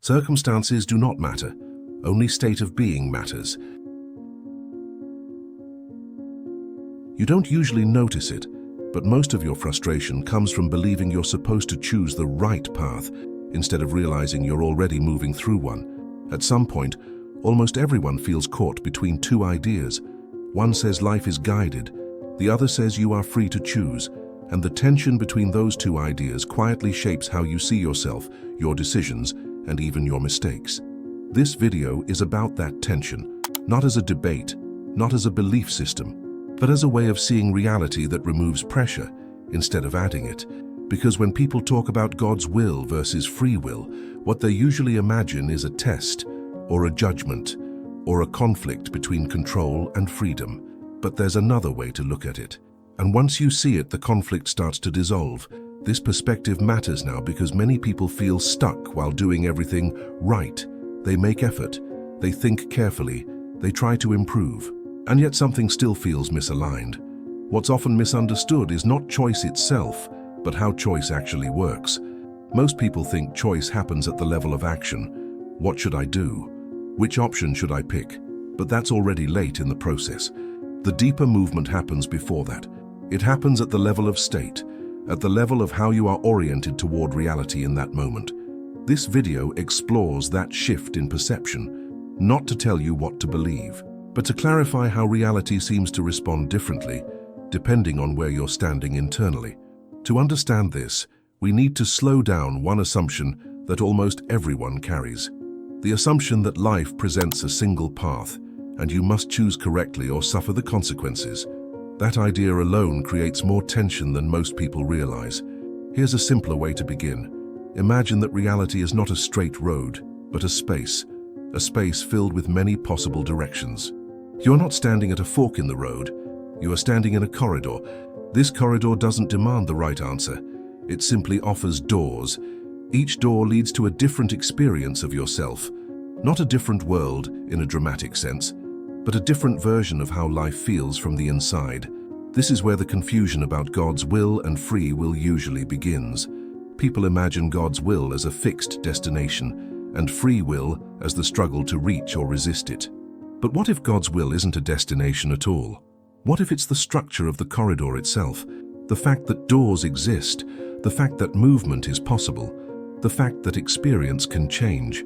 Circumstances do not matter. Only state of being matters. You don't usually notice it, but most of your frustration comes from believing you're supposed to choose the right path instead of realizing you're already moving through one. At some point, almost everyone feels caught between two ideas. One says life is guided, the other says you are free to choose, and the tension between those two ideas quietly shapes how you see yourself, your decisions, and even your mistakes. This video is about that tension, not as a debate, not as a belief system, but as a way of seeing reality that removes pressure instead of adding it. Because when people talk about God's will versus free will, what they usually imagine is a test, or a judgment, or a conflict between control and freedom. But there's another way to look at it. And once you see it, the conflict starts to dissolve. This perspective matters now because many people feel stuck while doing everything right. They make effort, they think carefully, they try to improve, and yet something still feels misaligned. What's often misunderstood is not choice itself, but how choice actually works. Most people think choice happens at the level of action. What should I do? Which option should I pick? But that's already late in the process. The deeper movement happens before that. It happens at the level of state, at the level of how you are oriented toward reality in that moment. This video explores that shift in perception, not to tell you what to believe, but to clarify how reality seems to respond differently, depending on where you're standing internally. To understand this, we need to slow down one assumption that almost everyone carries. The assumption that life presents a single path, and you must choose correctly or suffer the consequences. That idea alone creates more tension than most people realize. Here's a simpler way to begin. Imagine that reality is not a straight road, but a space filled with many possible directions. You're not standing at a fork in the road, you are standing in a corridor. This corridor doesn't demand the right answer, it simply offers doors. Each door leads to a different experience of yourself, not a different world in a dramatic sense, but a different version of how life feels from the inside. This is where the confusion about God's will and free will usually begins. People imagine God's will as a fixed destination, and free will as the struggle to reach or resist it. But what if God's will isn't a destination at all? What if it's the structure of the corridor itself? The fact that doors exist, the fact that movement is possible, the fact that experience can change.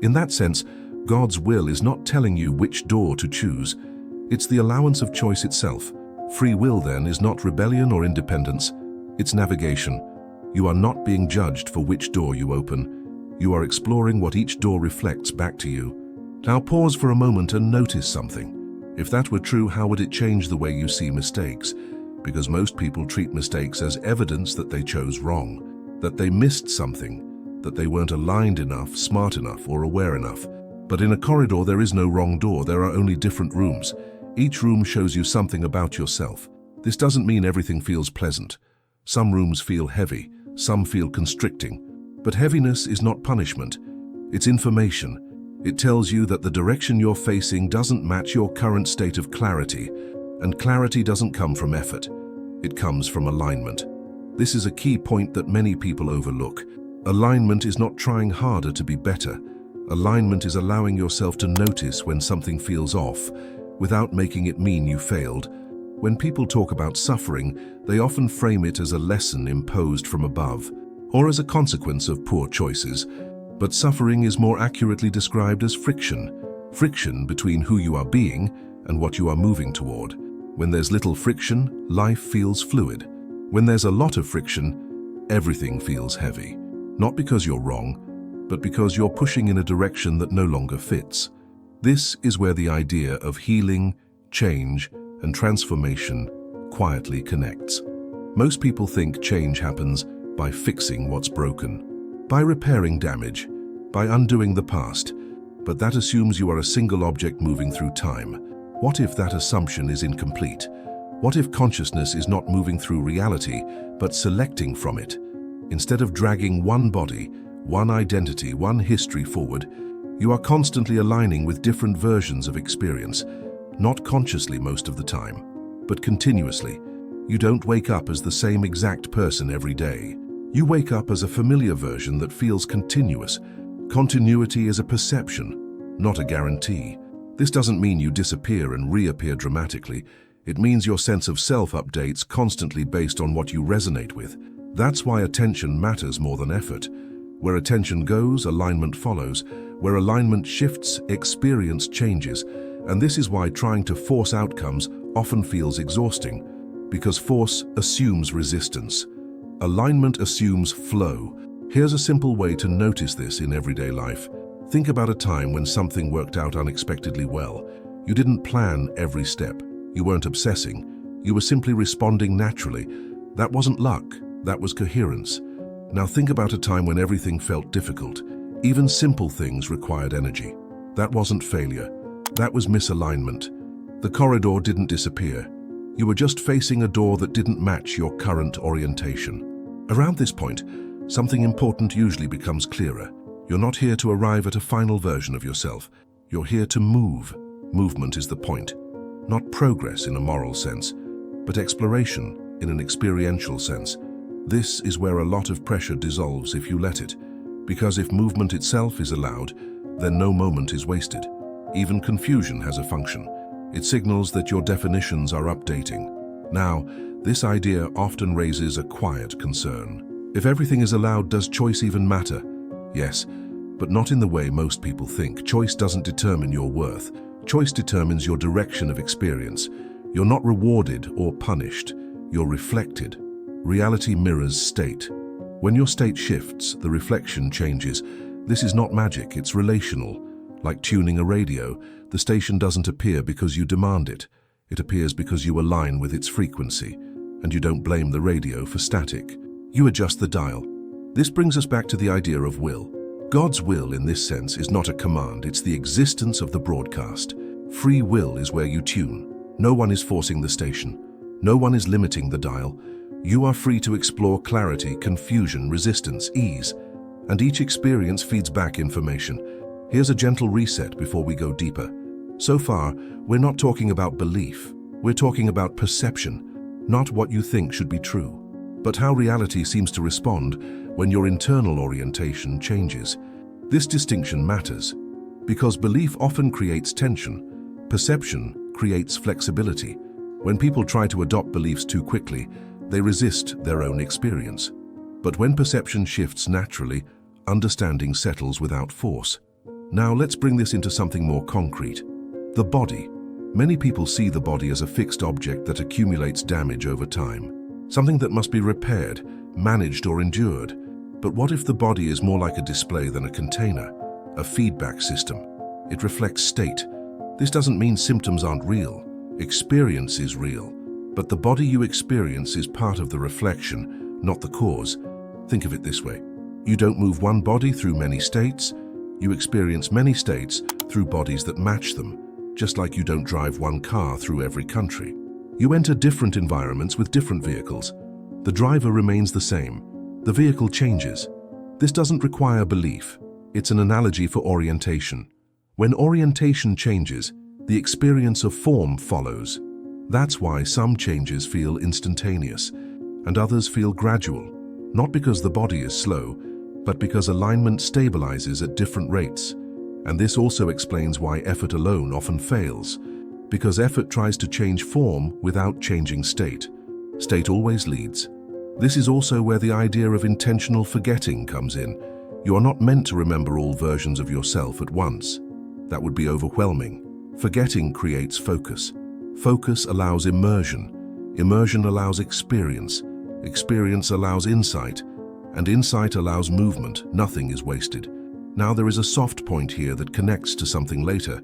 In that sense, God's will is not telling you which door to choose. It's the allowance of choice itself. Free will, then, is not rebellion or independence. It's navigation. You are not being judged for which door you open. You are exploring what each door reflects back to you. Now pause for a moment and notice something. If that were true, how would it change the way you see mistakes? Because most people treat mistakes as evidence that they chose wrong, that they missed something, that they weren't aligned enough, smart enough, or aware enough. But in a corridor, there is no wrong door, there are only different rooms. Each room shows you something about yourself. This doesn't mean everything feels pleasant. Some rooms feel heavy, some feel constricting. But heaviness is not punishment, it's information. It tells you that the direction you're facing doesn't match your current state of clarity, and clarity doesn't come from effort. It comes from alignment. This is a key point that many people overlook. Alignment is not trying harder to be better. Alignment is allowing yourself to notice when something feels off, without making it mean you failed. When people talk about suffering, they often frame it as a lesson imposed from above, or as a consequence of poor choices. But suffering is more accurately described as friction. Friction between who you are being and what you are moving toward. When there's little friction, life feels fluid. When there's a lot of friction, everything feels heavy. Not because you're wrong, but because you're pushing in a direction that no longer fits. This is where the idea of healing, change, and transformation quietly connects. Most people think change happens by fixing what's broken, by repairing damage, by undoing the past, but that assumes you are a single object moving through time. What if that assumption is incomplete? What if consciousness is not moving through reality, but selecting from it? Instead of dragging one body, one identity, one history forward, you are constantly aligning with different versions of experience, not consciously most of the time, but continuously. You don't wake up as the same exact person every day. You wake up as a familiar version that feels continuous, Continuity is a perception, not a guarantee. This doesn't mean you disappear and reappear dramatically. It means your sense of self updates constantly based on what you resonate with. That's why attention matters more than effort. Where attention goes, alignment follows. Where alignment shifts, experience changes. And this is why trying to force outcomes often feels exhausting, because force assumes resistance. Alignment assumes flow. Here's a simple way to notice this in everyday life. Think about a time when something worked out unexpectedly well. You didn't plan every step. You weren't obsessing. You were simply responding naturally. That wasn't luck. That was coherence. Now think about a time when everything felt difficult. Even simple things required energy. That wasn't failure. That was misalignment. The corridor didn't disappear. You were just facing a door that didn't match your current orientation. Around this point, something important usually becomes clearer. You're not here to arrive at a final version of yourself. You're here to move. Movement is the point. Not progress in a moral sense, but exploration in an experiential sense. This is where a lot of pressure dissolves if you let it. Because if movement itself is allowed, then no moment is wasted. Even confusion has a function. It signals that your definitions are updating. Now, this idea often raises a quiet concern. If everything is allowed, does choice even matter? Yes, but not in the way most people think. Choice doesn't determine your worth. Choice determines your direction of experience. You're not rewarded or punished. You're reflected. Reality mirrors state. When your state shifts, the reflection changes. This is not magic, it's relational. Like tuning a radio, the station doesn't appear because you demand it. It appears because you align with its frequency. And you don't blame the radio for static. You adjust the dial. This brings us back to the idea of will. God's will in this sense is not a command, it's the existence of the broadcast. Free will is where you tune. No one is forcing the station. No one is limiting the dial. You are free to explore clarity, confusion, resistance, ease. And each experience feeds back information. Here's a gentle reset before we go deeper. So far, we're not talking about belief. We're talking about perception, not what you think should be true, but how reality seems to respond when your internal orientation changes. This distinction matters because belief often creates tension. Perception creates flexibility. When people try to adopt beliefs too quickly, they resist their own experience. But when perception shifts naturally, understanding settles without force. Now let's bring this into something more concrete. The body. Many people see the body as a fixed object that accumulates damage over time. Something that must be repaired, managed or endured. But what if the body is more like a display than a container? A feedback system. It reflects state. This doesn't mean symptoms aren't real. Experience is real. But the body you experience is part of the reflection, not the cause. Think of it this way. You don't move one body through many states. You experience many states through bodies that match them, just like you don't drive one car through every country. You enter different environments with different vehicles. The driver remains the same. The vehicle changes. This doesn't require belief. It's an analogy for orientation. When orientation changes, the experience of form follows. That's why some changes feel instantaneous and others feel gradual, not because the body is slow, but because alignment stabilizes at different rates. And this also explains why effort alone often fails, because effort tries to change form without changing state. State always leads. This is also where the idea of intentional forgetting comes in. You are not meant to remember all versions of yourself at once. That would be overwhelming. Forgetting creates focus. Focus allows immersion. Immersion allows experience. Experience allows insight. And insight allows movement. Nothing is wasted. Now there is a soft point here that connects to something later.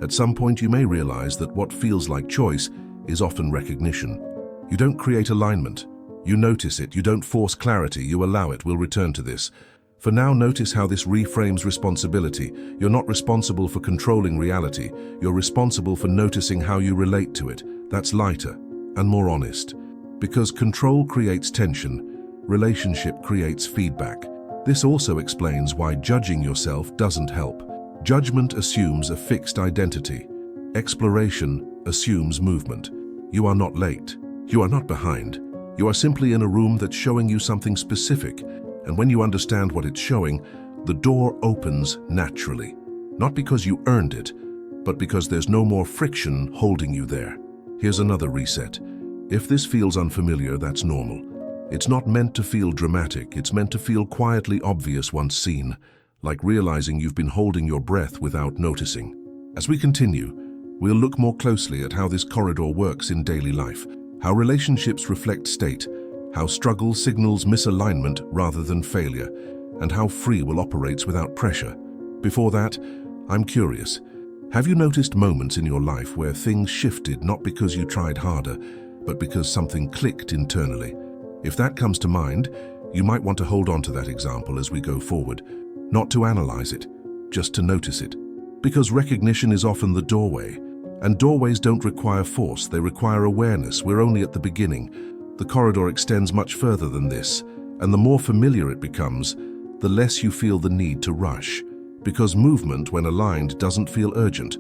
At some point you may realize that what feels like choice is often recognition. You don't create alignment. You notice it. You don't force clarity. You allow it. We'll return to this. For now, notice how this reframes responsibility. You're not responsible for controlling reality. You're responsible for noticing how you relate to it. That's lighter and more honest. Because control creates tension, relationship creates feedback. This also explains why judging yourself doesn't help. Judgment assumes a fixed identity. Exploration assumes movement. You are not late. You are not behind. You are simply in a room that's showing you something specific. And when you understand what it's showing, The door opens naturally, not because you earned it, but because there's no more friction holding you there. Here's another reset. If this feels unfamiliar, that's normal. It's not meant to feel dramatic, it's meant to feel quietly obvious once seen, like realizing you've been holding your breath without noticing. As we continue, we'll look more closely at how this corridor works in daily life, how relationships reflect state, how struggle signals misalignment rather than failure, and how free will operates without pressure. Before that, I'm curious. Have you noticed moments in your life where things shifted not because you tried harder, but because something clicked internally? If that comes to mind, you might want to hold on to that example as we go forward, not to analyze it, just to notice it. Because recognition is often the doorway, and doorways don't require force, they require awareness. We're only at the beginning. The corridor extends much further than this, and the more familiar it becomes, the less you feel the need to rush. Because movement, when aligned, doesn't feel urgent.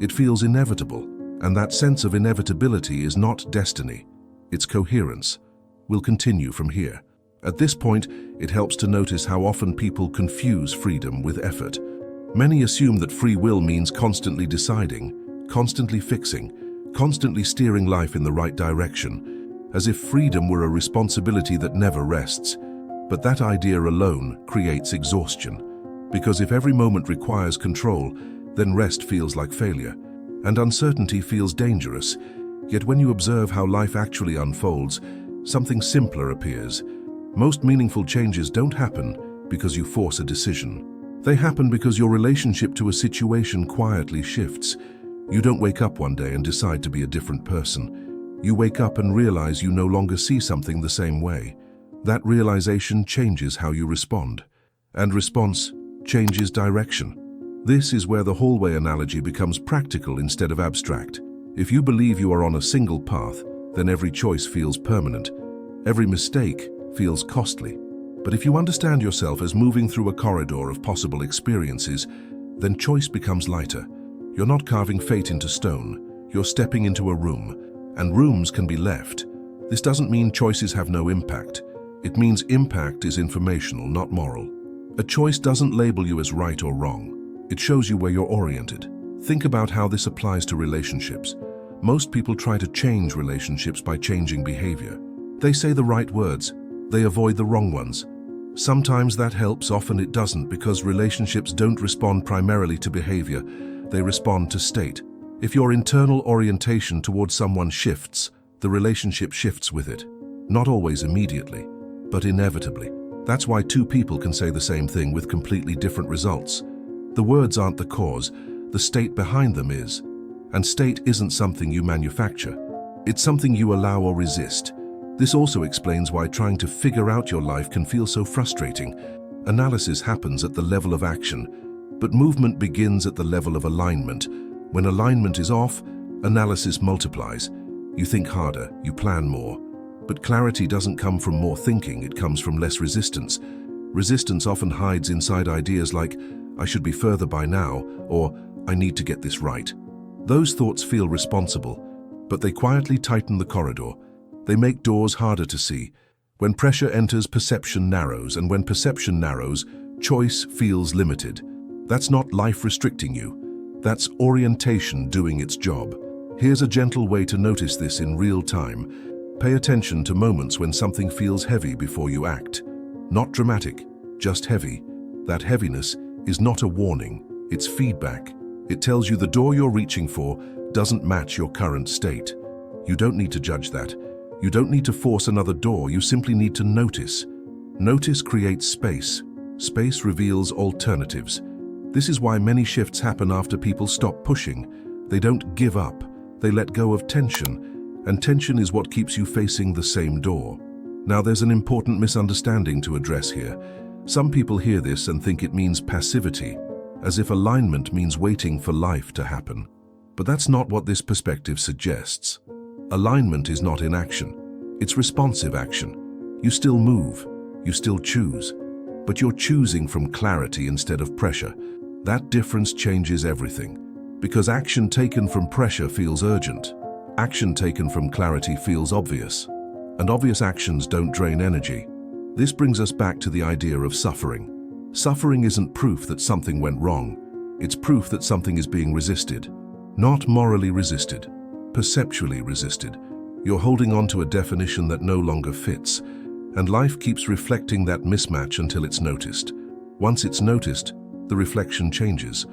It feels inevitable, and that sense of inevitability is not destiny, it's coherence. We'll continue from here. At this point, it helps to notice how often people confuse freedom with effort. Many assume that free will means constantly deciding, constantly fixing, constantly steering life in the right direction, as if freedom were a responsibility that never rests. But that idea alone creates exhaustion. Because if every moment requires control, then rest feels like failure, and uncertainty feels dangerous. Yet when you observe how life actually unfolds, something simpler appears. Most meaningful changes don't happen because you force a decision. They happen because your relationship to a situation quietly shifts. You don't wake up one day and decide to be a different person. You wake up and realize you no longer see something the same way. That realization changes how you respond, and response changes direction. This is where the hallway analogy becomes practical instead of abstract. If you believe you are on a single path, then every choice feels permanent. Every mistake feels costly. But if you understand yourself as moving through a corridor of possible experiences, then choice becomes lighter. You're not carving fate into stone, you're stepping into a room, and rooms can be left. This doesn't mean choices have no impact. It means impact is informational, not moral. A choice doesn't label you as right or wrong. It shows you where you're oriented. Think about how this applies to relationships. Most people try to change relationships by changing behavior. They say the right words, they avoid the wrong ones. Sometimes that helps, often it doesn't, because relationships don't respond primarily to behavior, they respond to state. If your internal orientation towards someone shifts, the relationship shifts with it. Not always immediately, but inevitably. That's why two people can say the same thing with completely different results. The words aren't the cause, the state behind them is. And state isn't something you manufacture. It's something you allow or resist. This also explains why trying to figure out your life can feel so frustrating. Analysis happens at the level of action, but movement begins at the level of alignment. When alignment is off, analysis multiplies. You think harder, you plan more. But clarity doesn't come from more thinking, it comes from less resistance. Resistance often hides inside ideas like, I should be further by now, or I need to get this right. Those thoughts feel responsible, but they quietly tighten the corridor. They make doors harder to see. When pressure enters, perception narrows, and when perception narrows, choice feels limited. That's not life restricting you. That's orientation doing its job. Here's a gentle way to notice this in real time. Pay attention to moments when something feels heavy before you act. Not dramatic, just heavy. That heaviness is not a warning, it's feedback. It tells you the door you're reaching for doesn't match your current state. You don't need to judge that. You don't need to force another door, you simply need to notice. Notice creates space. Space reveals alternatives. This is why many shifts happen after people stop pushing. They don't give up, they let go of tension. And tension is what keeps you facing the same door. Now there's an important misunderstanding to address here. Some people hear this and think it means passivity, as if alignment means waiting for life to happen. But that's not what this perspective suggests. Alignment is not inaction, it's responsive action. You still move, you still choose, but you're choosing from clarity instead of pressure. That difference changes everything, because action taken from pressure feels urgent. Action taken from clarity feels obvious, and obvious actions don't drain energy. This brings us back to the idea of suffering. Suffering isn't proof that something went wrong. It's proof that something is being resisted. Not morally resisted, perceptually resisted. You're holding on to a definition that no longer fits, and life keeps reflecting that mismatch until it's noticed. Once it's noticed, the reflection changes.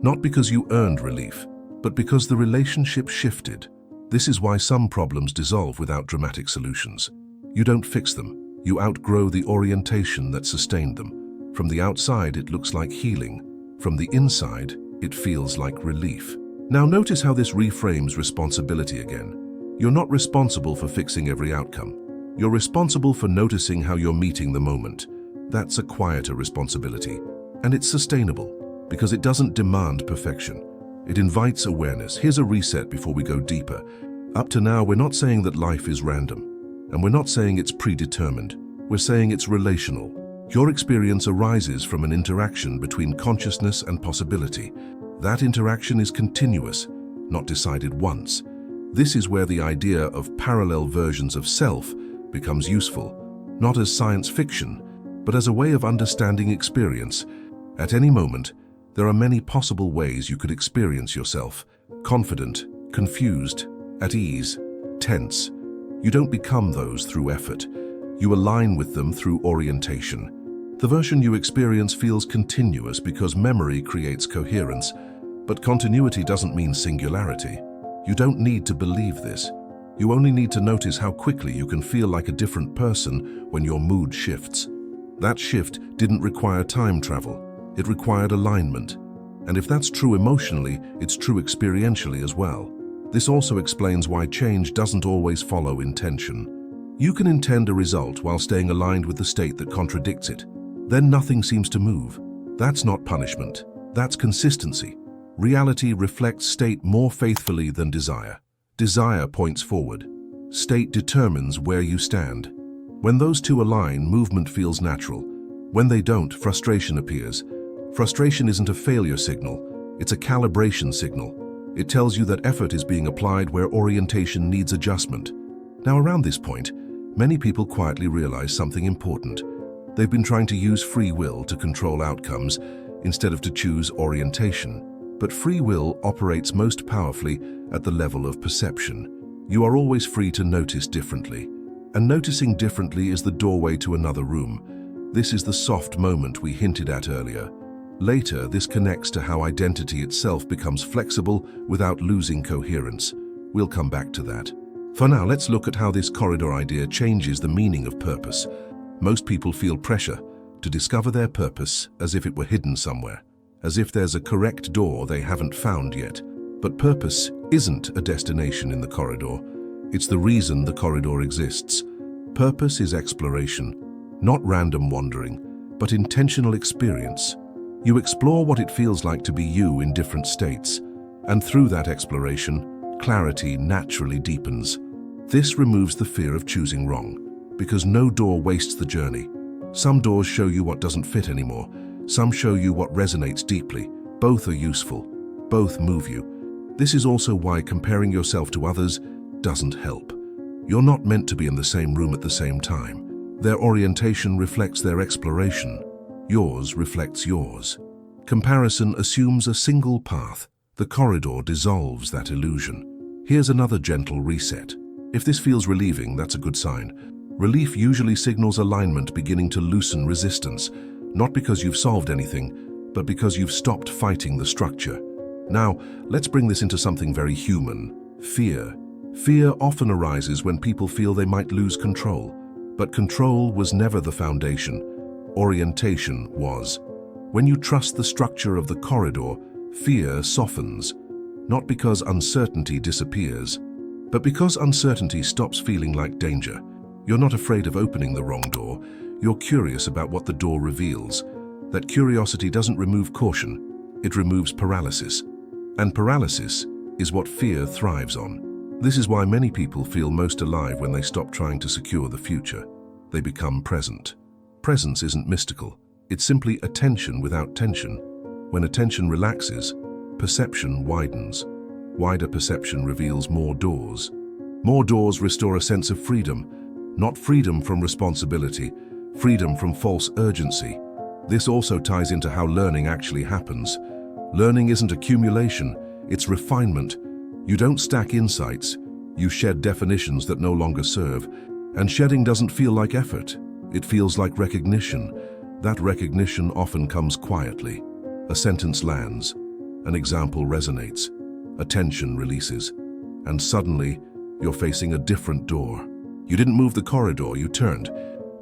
Not because you earned relief, but because the relationship shifted. This is why some problems dissolve without dramatic solutions. You don't fix them. You outgrow the orientation that sustained them. From the outside, it looks like healing. From the inside, it feels like relief. Now notice how this reframes responsibility again. You're not responsible for fixing every outcome. You're responsible for noticing how you're meeting the moment. That's a quieter responsibility. And it's sustainable, because it doesn't demand perfection. It invites awareness. Here's a reset before we go deeper. Up to now, we're not saying that life is random, and we're not saying it's predetermined. We're saying it's relational. Your experience arises from an interaction between consciousness and possibility. That interaction is continuous, not decided once. This is where the idea of parallel versions of self becomes useful, not as science fiction, but as a way of understanding experience. At any moment, there are many possible ways you could experience yourself: confident, confused, at ease, tense. You don't become those through effort. You align with them through orientation. The version you experience feels continuous because memory creates coherence, but continuity doesn't mean singularity. You don't need to believe this. You only need to notice how quickly you can feel like a different person when your mood shifts. That shift didn't require time travel. It required alignment. And if that's true emotionally, it's true experientially as well. This also explains why change doesn't always follow intention. You can intend a result while staying aligned with the state that contradicts it. Then nothing seems to move. That's not punishment. That's consistency. Reality reflects state more faithfully than desire. Desire points forward. State determines where you stand. When those two align, movement feels natural. When they don't, frustration appears. Frustration isn't a failure signal. It's a calibration signal. It tells you that effort is being applied where orientation needs adjustment. Now, around this point, many people quietly realize something important. They've been trying to use free will to control outcomes instead of to choose orientation. But free will operates most powerfully at the level of perception. You are always free to notice differently. And noticing differently is the doorway to another room. This is the soft moment we hinted at earlier. Later, this connects to how identity itself becomes flexible without losing coherence. We'll come back to that. For now, let's look at how this corridor idea changes the meaning of purpose. Most people feel pressure to discover their purpose as if it were hidden somewhere, as if there's a correct door they haven't found yet. But purpose isn't a destination in the corridor. It's the reason the corridor exists. Purpose is exploration, not random wandering, but intentional experience. You explore what it feels like to be you in different states, and through that exploration, clarity naturally deepens. This removes the fear of choosing wrong, because no door wastes the journey. Some doors show you what doesn't fit anymore. Some show you what resonates deeply. Both are useful. Both move you. This is also why comparing yourself to others doesn't help. You're not meant to be in the same room at the same time. Their orientation reflects their exploration. Yours reflects yours. Comparison assumes a single path. The corridor dissolves that illusion. Here's another gentle reset. If this feels relieving, that's a good sign. Relief usually signals alignment beginning to loosen resistance, not because you've solved anything, but because you've stopped fighting the structure. Now, let's bring this into something very human: fear. Fear often arises when people feel they might lose control. But control was never the foundation. Orientation was. When you trust the structure of the corridor, fear softens, not because uncertainty disappears, but because uncertainty stops feeling like danger. You're not afraid of opening the wrong door. You're curious about what the door reveals. That curiosity doesn't remove caution. It removes paralysis. And paralysis is what fear thrives on. This is why many people feel most alive when they stop trying to secure the future. They become present. Presence isn't mystical. It's simply attention without tension. When attention relaxes, perception widens. Wider perception reveals more doors. More doors restore a sense of freedom. Not freedom from responsibility, freedom from false urgency. This also ties into how learning actually happens. Learning isn't accumulation, it's refinement. You don't stack insights, you shed definitions that no longer serve. And shedding doesn't feel like effort, it feels like recognition. That recognition often comes quietly. A sentence lands, an example resonates, a tension releases, and suddenly you're facing a different door. You didn't move the corridor, you turned.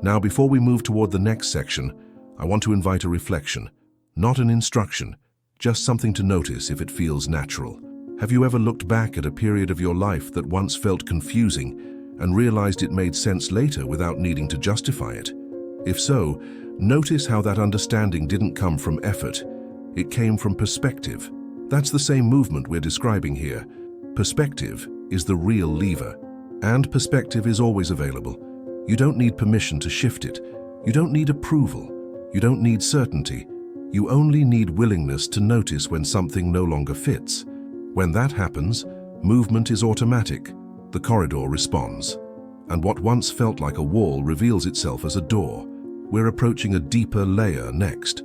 Now, before we move toward the next section, I want to invite a reflection, not an instruction, just something to notice if it feels natural. Have you ever looked back at a period of your life that once felt confusing and realized it made sense later without needing to justify it? If so, notice how that understanding didn't come from effort. It came from perspective. That's the same movement we're describing here. Perspective is the real lever, and perspective is always available. You don't need permission to shift it. You don't need approval. You don't need certainty. You only need willingness to notice when something no longer fits. When that happens, movement is automatic. The corridor responds. And what once felt like a wall reveals itself as a door. We're approaching a deeper layer next.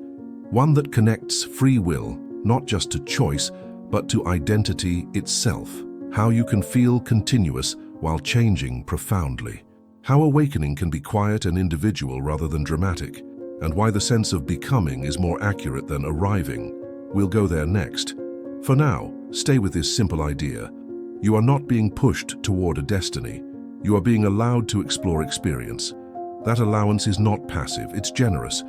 One that connects free will, not just to choice, but to identity itself. How you can feel continuous while changing profoundly. How awakening can be quiet and individual rather than dramatic. And why the sense of becoming is more accurate than arriving. We'll go there next. For now, stay with this simple idea. You are not being pushed toward a destiny. You are being allowed to explore experience. That allowance is not passive, it's generous.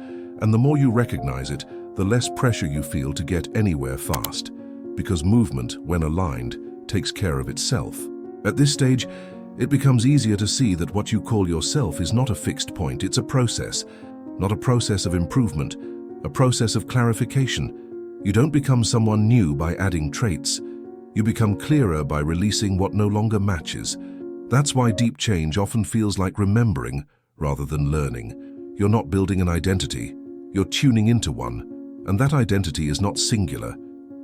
And the more you recognize it, the less pressure you feel to get anywhere fast. Because movement, when aligned, takes care of itself. At this stage, it becomes easier to see that what you call yourself is not a fixed point, it's a process. Not a process of improvement, a process of clarification. You don't become someone new by adding traits. You become clearer by releasing what no longer matches. That's why deep change often feels like remembering rather than learning. You're not building an identity, you're tuning into one. And that identity is not singular,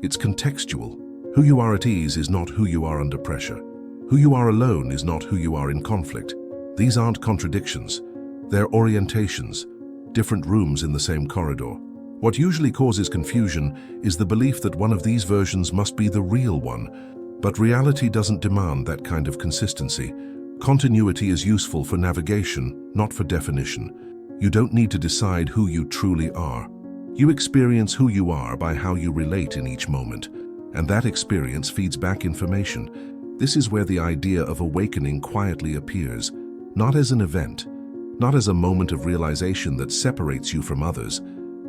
it's contextual. Who you are at ease is not who you are under pressure. Who you are alone is not who you are in conflict. These aren't contradictions, they're orientations. Different rooms in the same corridor. What usually causes confusion is the belief that one of these versions must be the real one, but reality doesn't demand that kind of consistency. Continuity is useful for navigation, not for definition. You don't need to decide who you truly are. You experience who you are by how you relate in each moment, and that experience feeds back information. This is where the idea of awakening quietly appears, not as an event, not as a moment of realization that separates you from others,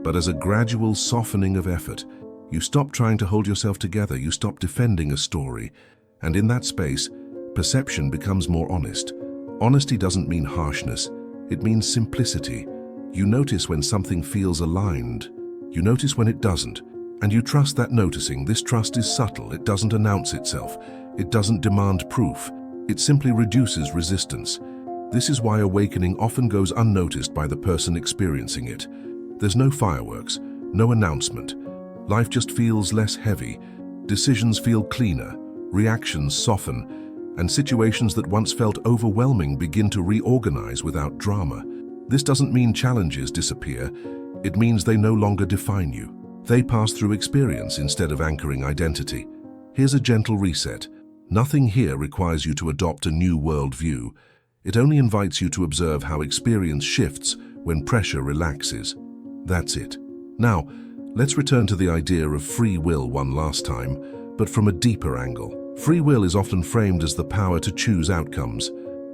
but as a gradual softening of effort. You stop trying to hold yourself together, you stop defending a story, and in that space, perception becomes more honest. Honesty doesn't mean harshness, it means simplicity. You notice when something feels aligned, you notice when it doesn't, and you trust that noticing. This trust is subtle, it doesn't announce itself, it doesn't demand proof, it simply reduces resistance. This is why awakening often goes unnoticed by the person experiencing it. There's no fireworks, no announcement. Life just feels less heavy. Decisions feel cleaner, reactions soften, and situations that once felt overwhelming begin to reorganize without drama. This doesn't mean challenges disappear. It means they no longer define you. They pass through experience instead of anchoring identity. Here's a gentle reset. Nothing here requires you to adopt a new worldview. It only invites you to observe how experience shifts when pressure relaxes. That's it. Now, let's return to the idea of free will one last time, but from a deeper angle. Free will is often framed as the power to choose outcomes,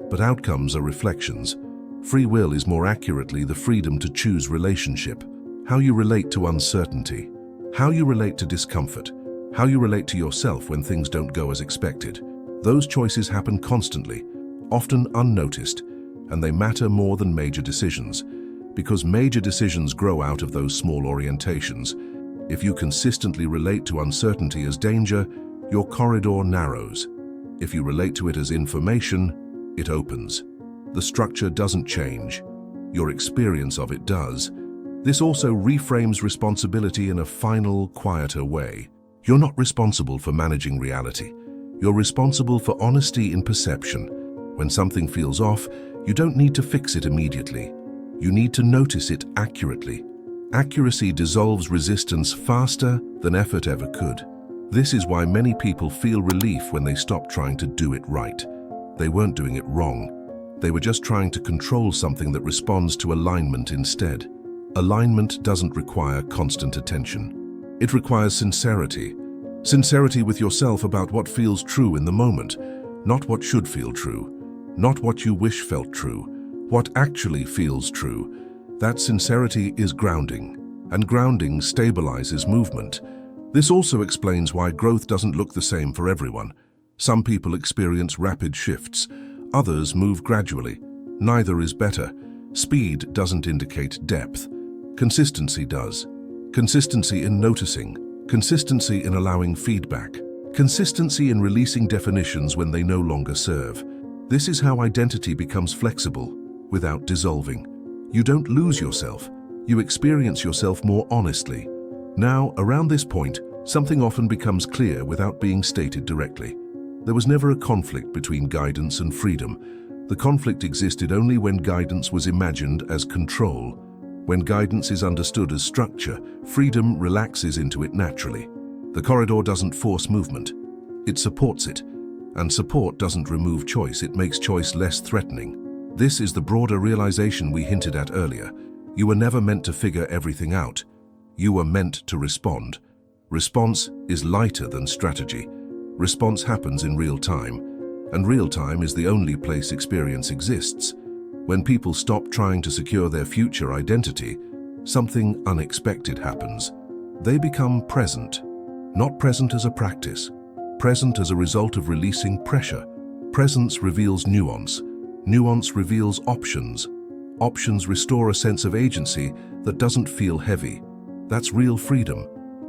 but outcomes are reflections. Free will is more accurately the freedom to choose relationship. How you relate to uncertainty, how you relate to discomfort, how you relate to yourself when things don't go as expected. Those choices happen constantly, often unnoticed, and they matter more than major decisions, because major decisions grow out of those small orientations. If you consistently relate to uncertainty as danger, your corridor narrows. If you relate to it as information, it opens. The structure doesn't change. Your experience of it does. This also reframes responsibility in a final, quieter way. You're not responsible for managing reality. You're responsible for honesty in perception. When something feels off, you don't need to fix it immediately. You need to notice it accurately. Accuracy dissolves resistance faster than effort ever could. This is why many people feel relief when they stop trying to do it right. They weren't doing it wrong. They were just trying to control something that responds to alignment instead. Alignment doesn't require constant attention. It requires sincerity. Sincerity with yourself about what feels true in the moment, not what should feel true, not what you wish felt true, what actually feels true. That sincerity is grounding, and grounding stabilizes movement. This also explains why growth doesn't look the same for everyone. Some people experience rapid shifts, others move gradually. Neither is better. Speed doesn't indicate depth. Consistency does. Consistency in noticing, consistency in allowing feedback, consistency in releasing definitions when they no longer serve. This is how identity becomes flexible, without dissolving. You don't lose yourself, you experience yourself more honestly. Now, around this point, something often becomes clear without being stated directly. There was never a conflict between guidance and freedom. The conflict existed only when guidance was imagined as control. When guidance is understood as structure, freedom relaxes into it naturally. The corridor doesn't force movement, it supports it. And support doesn't remove choice, it makes choice less threatening. This is the broader realization we hinted at earlier. You were never meant to figure everything out. You were meant to respond. Response is lighter than strategy. Response happens in real time, and real time is the only place experience exists. When people stop trying to secure their future identity, something unexpected happens. They become present. Not present as a practice, present as a result of releasing pressure. Presence reveals nuance. Nuance reveals options. Options restore a sense of agency that doesn't feel heavy. That's real freedom.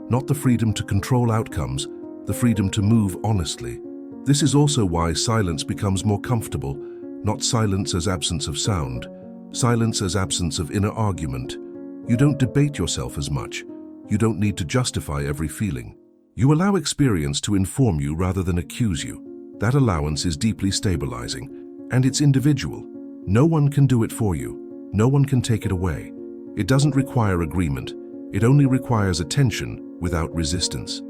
Not the freedom to control outcomes, the freedom to move honestly. This is also why silence becomes more comfortable, not silence as absence of sound, silence as absence of inner argument. You don't debate yourself as much. You don't need to justify every feeling. You allow experience to inform you rather than accuse you. That allowance is deeply stabilizing. And it's individual. No one can do it for you. No one can take it away. It doesn't require agreement. It only requires attention without resistance.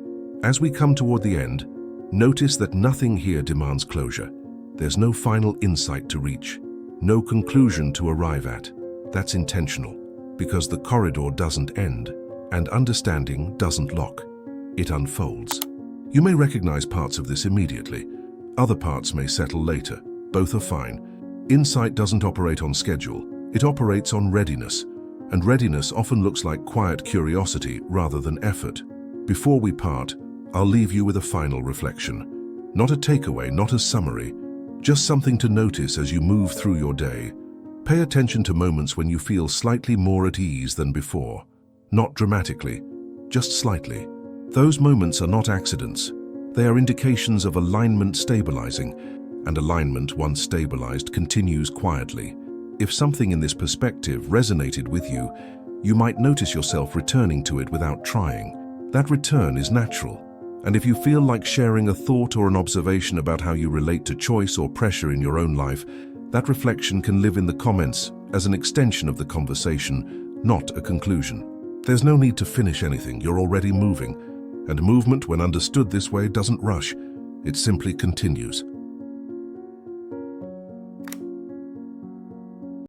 As we come toward the end, notice that nothing here demands closure. There's no final insight to reach, no conclusion to arrive at. That's intentional, because the corridor doesn't end, and understanding doesn't lock. It unfolds. You may recognize parts of this immediately. Other parts may settle later. Both are fine. Insight doesn't operate on schedule. It operates on readiness. And readiness often looks like quiet curiosity rather than effort. Before we part, I'll leave you with a final reflection. Not a takeaway, not a summary, just something to notice as you move through your day. Pay attention to moments when you feel slightly more at ease than before. Not dramatically, just slightly. Those moments are not accidents. They are indications of alignment stabilizing. And alignment, once stabilized, continues quietly. If something in this perspective resonated with you, you might notice yourself returning to it without trying. That return is natural. And if you feel like sharing a thought or an observation about how you relate to choice or pressure in your own life, that reflection can live in the comments as an extension of the conversation, not a conclusion. There's no need to finish anything, you're already moving. And movement, when understood this way, doesn't rush. It simply continues.